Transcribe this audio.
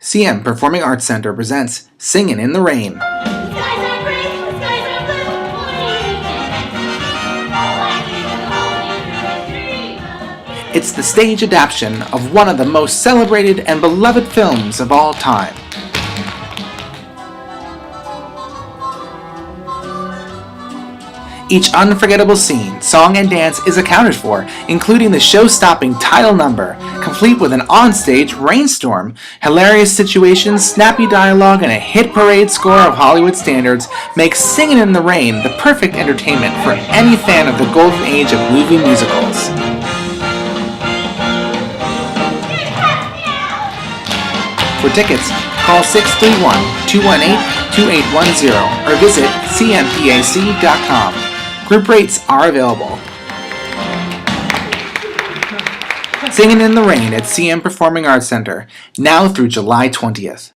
CM Performing Arts Center presents Singin' in the Rain. It's the stage adaptation of one of the most celebrated and beloved films of all time. Each unforgettable scene, song, and dance is accounted for, including the show-stopping title number, complete with an onstage rainstorm, hilarious situations, snappy dialogue, and a hit parade score of Hollywood standards makes Singin' in the Rain the perfect entertainment for any fan of the golden age of movie musicals. For tickets, call 631-218-2810 or visit cmpac.com. Group rates are available. Singin' in the Rain at CM Performing Arts Center, now through July 20th.